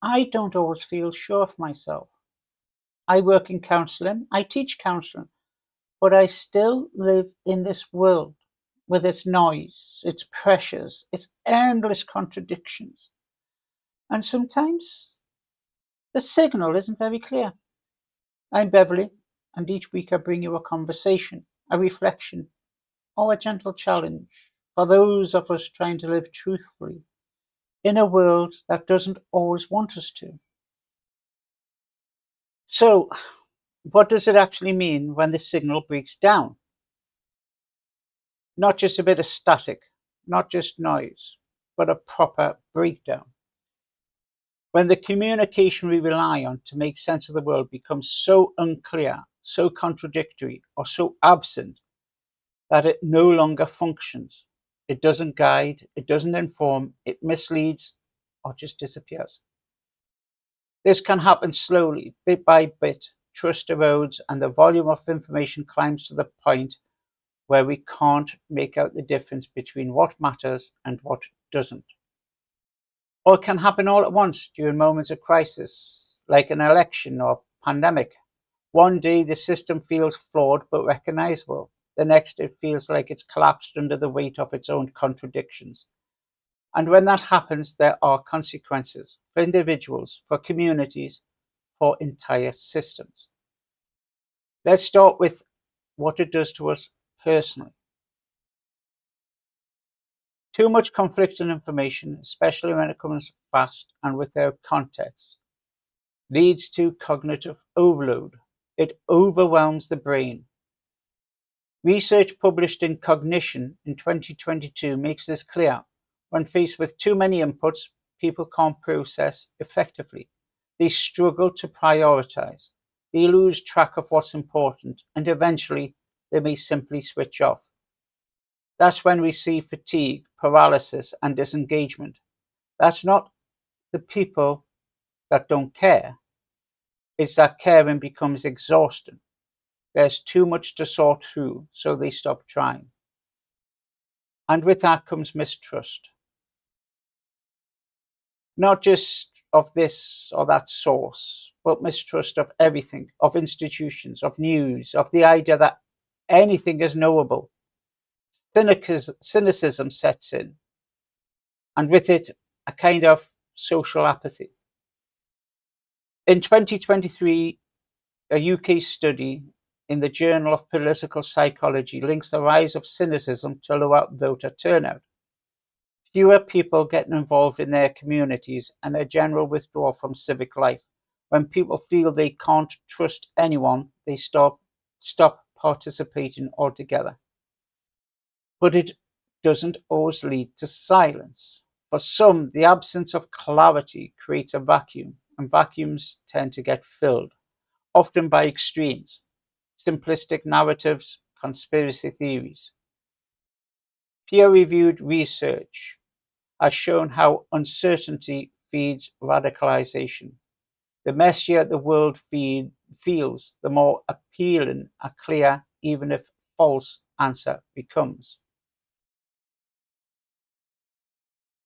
I don't always feel sure of myself. I work in counselling, I teach counselling, but I still live in this world with its noise, its pressures, its endless contradictions. And sometimes the signal isn't very clear. I'm Beverly, and each week I bring you a conversation, a reflection, or a gentle challenge for those of us trying to live truthfully in a world that doesn't always want us to. So, what does it actually mean when the signal breaks down? Not just a bit of static, not just noise, but a proper breakdown. When the communication we rely on to make sense of the world becomes so unclear, so contradictory, or so absent that it no longer functions. It doesn't guide, it doesn't inform, it misleads, or just disappears. This can happen slowly, bit by bit. Trust erodes, and the volume of information climbs to the point where we can't make out the difference between what matters and what doesn't. Or it can happen all at once during moments of crisis, like an election or pandemic. One day the system feels flawed but recognizable. The next it feels like it's collapsed under the weight of its own contradictions. And when that happens, there are consequences for individuals, for communities, for entire systems. Let's start with what it does to us personally. Too much conflicting information, especially when it comes fast and without context, leads to cognitive overload. It overwhelms the brain. Research published in Cognition in 2022 makes this clear. When faced with too many inputs, people can't process effectively. They struggle to prioritize. They lose track of what's important, and eventually they may simply switch off. That's when we see fatigue, paralysis, and disengagement. That's not the people that don't care. It's that caring becomes exhausting. There's too much to sort through, so they stop trying. And with that comes mistrust. Not just of this or that source, but mistrust of everything, of institutions, of news, of the idea that anything is knowable. Cynicism sets in, and with it, a kind of social apathy. In 2023, a UK study in the Journal of Political Psychology links the rise of cynicism to lower voter turnout. Fewer people getting involved in their communities and a general withdrawal from civic life. When people feel they can't trust anyone, they stop participating altogether. But it doesn't always lead to silence. For some, the absence of clarity creates a vacuum, and vacuums tend to get filled, often by extremes, simplistic narratives, conspiracy theories. Peer-reviewed research has shown how uncertainty feeds radicalization. The messier the world feels, the more appealing a clear, even if false, answer becomes.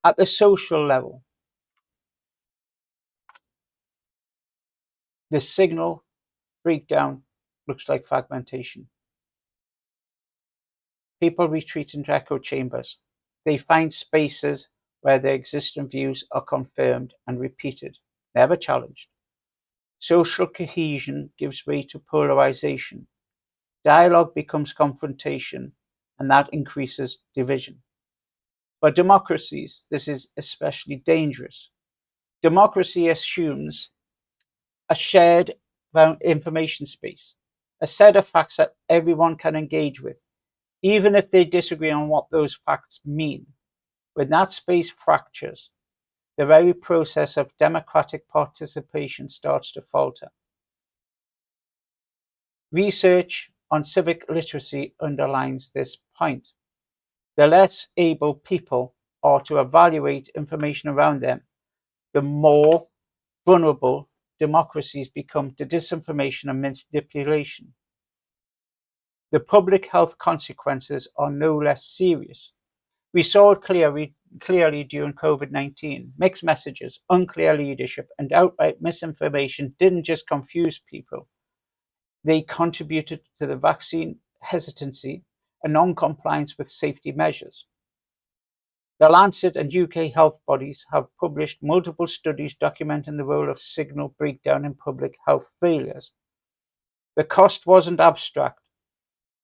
At the social level, the signal breakdown looks like fragmentation. People retreat into echo chambers. They find spaces where their existing views are confirmed and repeated, never challenged. Social cohesion gives way to polarization. Dialogue becomes confrontation, and that increases division. For democracies, this is especially dangerous. Democracy assumes a shared information space, a set of facts that everyone can engage with, even if they disagree on what those facts mean. When that space fractures, the very process of democratic participation starts to falter. Research on civic literacy underlines this point. The less able people are to evaluate information around them, the more vulnerable democracies become to disinformation and manipulation. The public health consequences are no less serious. We saw it clearly clearly during COVID-19. Mixed messages, unclear leadership, and outright misinformation didn't just confuse people. They contributed to the vaccine hesitancy and non-compliance with safety measures. The Lancet and UK health bodies have published multiple studies documenting the role of signal breakdown in public health failures. The cost wasn't abstract,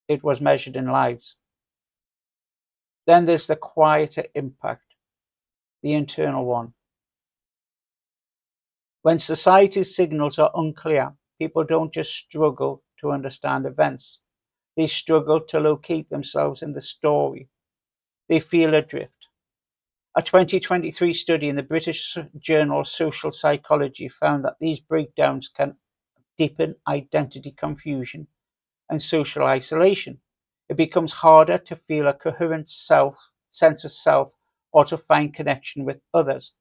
it was measured in lives. Then there's the quieter impact, the internal one. When society's signals are unclear, people don't just struggle to understand events. They struggle to locate themselves in the story. They feel adrift. A 2023 study in the British journal Social Psychology found that these breakdowns can deepen identity confusion and social isolation. It becomes harder to feel a coherent sense of self, or to find connection with others.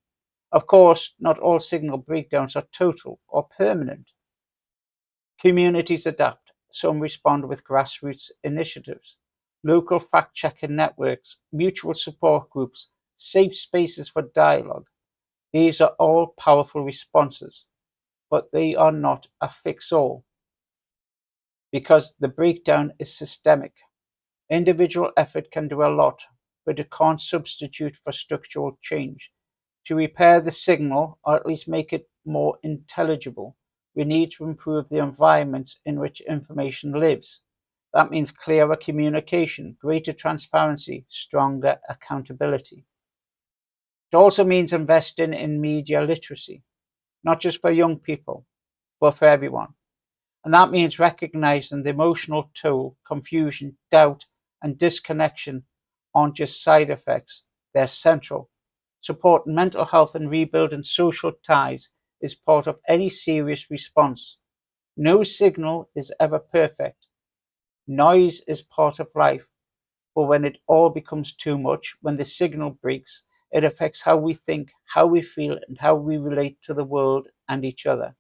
Of course, not all signal breakdowns are total or permanent. Communities adapt. Some respond with grassroots initiatives, local fact-checking networks, mutual support groups, safe spaces for dialogue. These are all powerful responses, but they are not a fix-all, because the breakdown is systemic. Individual effort can do a lot, but it can't substitute for structural change. To repair the signal, or at least make it more intelligible, we need to improve the environments in which information lives. That means clearer communication, greater transparency, stronger accountability. It also means investing in media literacy, not just for young people, but for everyone. And that means recognizing the emotional toll, confusion, doubt, and disconnection aren't just side effects, they're central. Supporting mental health and rebuilding social ties is part of any serious response. No signal is ever perfect. Noise is part of life, but when it all becomes too much, when the signal breaks, it affects how we think, how we feel, and how we relate to the world and each other.